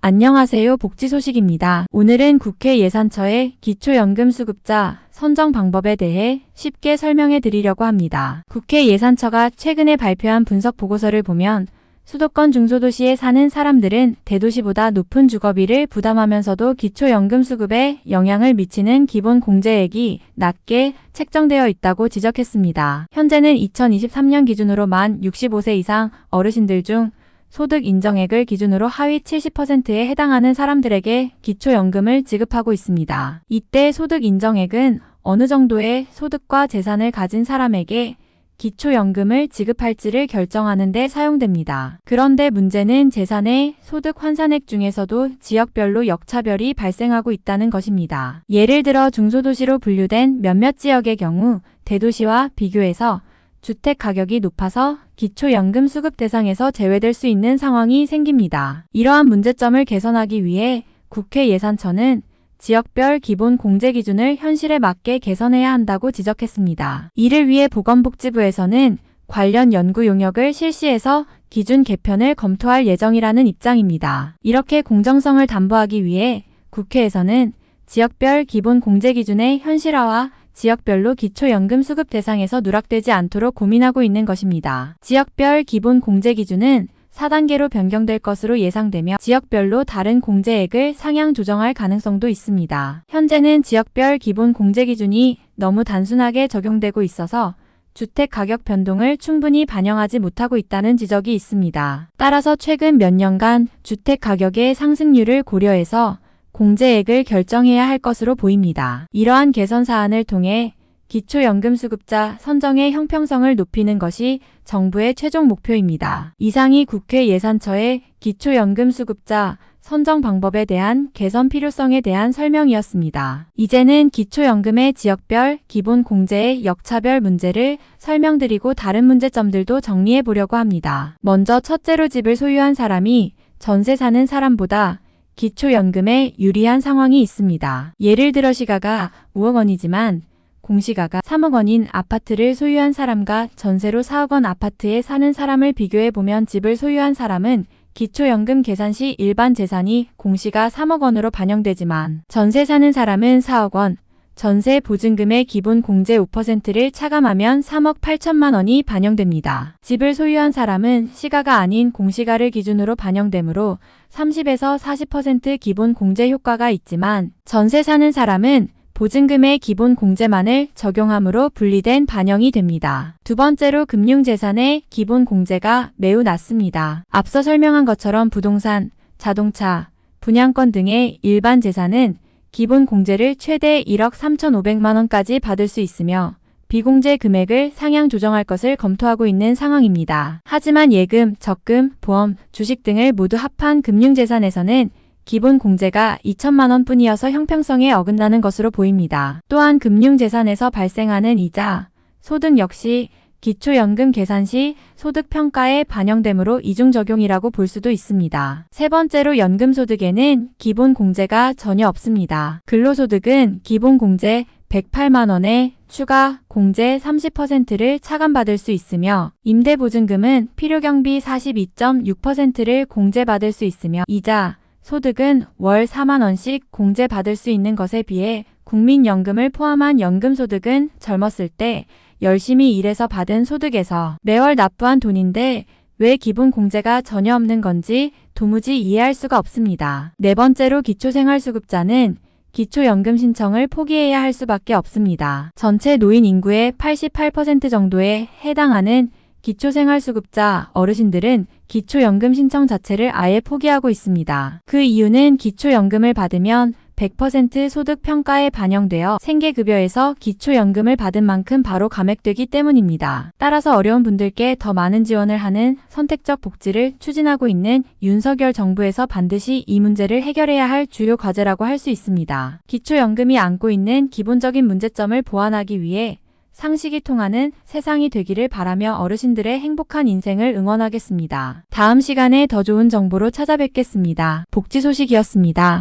안녕하세요. 복지 소식입니다. 오늘은 국회 예산처의 기초연금수급자 선정 방법에 대해 쉽게 설명해 드리려고 합니다. 국회 예산처가 최근에 발표한 분석 보고서를 보면 수도권 중소도시에 사는 사람들은 대도시보다 높은 주거비를 부담하면서도 기초연금수급에 영향을 미치는 기본 공제액이 낮게 책정되어 있다고 지적했습니다. 현재는 2023년 기준으로 만 65세 이상 어르신들 중 소득 인정액을 기준으로 하위 70%에 해당하는 사람들에게 기초연금을 지급하고 있습니다. 이때 소득 인정액은 어느 정도의 소득과 재산을 가진 사람에게 기초연금을 지급할지를 결정하는 데 사용됩니다. 그런데 문제는 재산의 소득 환산액 중에서도 지역별로 역차별이 발생하고 있다는 것입니다. 예를 들어 중소도시로 분류된 몇몇 지역의 경우 대도시와 비교해서 주택 가격이 높아서 기초연금 수급 대상에서 제외될 수 있는 상황이 생깁니다. 이러한 문제점을 개선하기 위해 국회 예산처는 지역별 기본 공제 기준을 현실에 맞게 개선해야 한다고 지적했습니다. 이를 위해 보건복지부에서는 관련 연구 용역을 실시해서 기준 개편을 검토할 예정이라는 입장입니다. 이렇게 공정성을 담보하기 위해 국회에서는 지역별 기본 공제 기준의 현실화와 지역별로 기초연금 수급 대상에서 누락되지 않도록 고민하고 있는 것입니다. 지역별 기본 공제 기준은 4단계로 변경될 것으로 예상되며 지역별로 다른 공제액을 상향 조정할 가능성도 있습니다. 현재는 지역별 기본 공제 기준이 너무 단순하게 적용되고 있어서 주택 가격 변동을 충분히 반영하지 못하고 있다는 지적이 있습니다. 따라서 최근 몇 년간 주택 가격의 상승률을 고려해서 공제액을 결정해야 할 것으로 보입니다. 이러한 개선 사안을 통해 기초연금수급자 선정의 형평성을 높이는 것이 정부의 최종 목표입니다. 이상이 국회 예산처의 기초연금수급자 선정 방법에 대한 개선 필요성에 대한 설명이었습니다. 이제는 기초연금의 지역별 기본 공제의 역차별 문제를 설명드리고 다른 문제점들도 정리해 보려고 합니다. 먼저 첫째로 집을 소유한 사람이 전세 사는 사람보다 기초연금에 유리한 상황이 있습니다. 예를 들어 시가가 5억 원이지만 공시가가 3억 원인 아파트를 소유한 사람과 전세로 4억 원 아파트에 사는 사람을 비교해보면 집을 소유한 사람은 기초연금 계산 시 일반 재산이 공시가 3억 원으로 반영되지만 전세 사는 사람은 4억 원, 전세 보증금의 기본 공제 5%를 차감하면 3억 8천만 원이 반영됩니다. 집을 소유한 사람은 시가가 아닌 공시가를 기준으로 반영되므로 30에서 40% 기본 공제 효과가 있지만 전세 사는 사람은 보증금의 기본 공제만을 적용하므로 분리된 반영이 됩니다. 두 번째로 금융재산의 기본 공제가 매우 낮습니다. 앞서 설명한 것처럼 부동산, 자동차, 분양권 등의 일반 재산은 기본 공제를 최대 1억 3,500만 원까지 받을 수 있으며 비공제 금액을 상향 조정할 것을 검토하고 있는 상황입니다. 하지만 예금, 적금, 보험, 주식 등을 모두 합한 금융재산에서는 기본 공제가 2천만 원 뿐이어서 형평성에 어긋나는 것으로 보입니다. 또한 금융재산에서 발생하는 이자, 소득 역시 기초연금 계산 시 소득평가에 반영되므로 이중적용이라고 볼 수도 있습니다. 세 번째로 연금소득에는 기본 공제가 전혀 없습니다. 근로소득은 기본 공제 108만 원에 추가 공제 30%를 차감받을 수 있으며 임대보증금은 필요경비 42.6%를 공제받을 수 있으며 이자, 소득은 월 4만 원씩 공제받을 수 있는 것에 비해 국민연금을 포함한 연금소득은 젊었을 때 열심히 일해서 받은 소득에서 매월 납부한 돈인데 왜 기본 공제가 전혀 없는 건지 도무지 이해할 수가 없습니다. 네 번째로 기초생활수급자는 기초연금 신청을 포기해야 할 수밖에 없습니다. 전체 노인 인구의 88% 정도에 해당하는 기초생활수급자 어르신들은 기초연금 신청 자체를 아예 포기하고 있습니다. 그 이유는 기초연금을 받으면 100% 소득 평가에 반영되어 생계급여에서 기초연금을 받은 만큼 바로 감액되기 때문입니다. 따라서 어려운 분들께 더 많은 지원을 하는 선택적 복지를 추진하고 있는 윤석열 정부에서 반드시 이 문제를 해결해야 할 주요 과제라고 할 수 있습니다. 기초연금이 안고 있는 기본적인 문제점을 보완하기 위해 상식이 통하는 세상이 되기를 바라며 어르신들의 행복한 인생을 응원하겠습니다. 다음 시간에 더 좋은 정보로 찾아뵙겠습니다. 복지 소식이었습니다.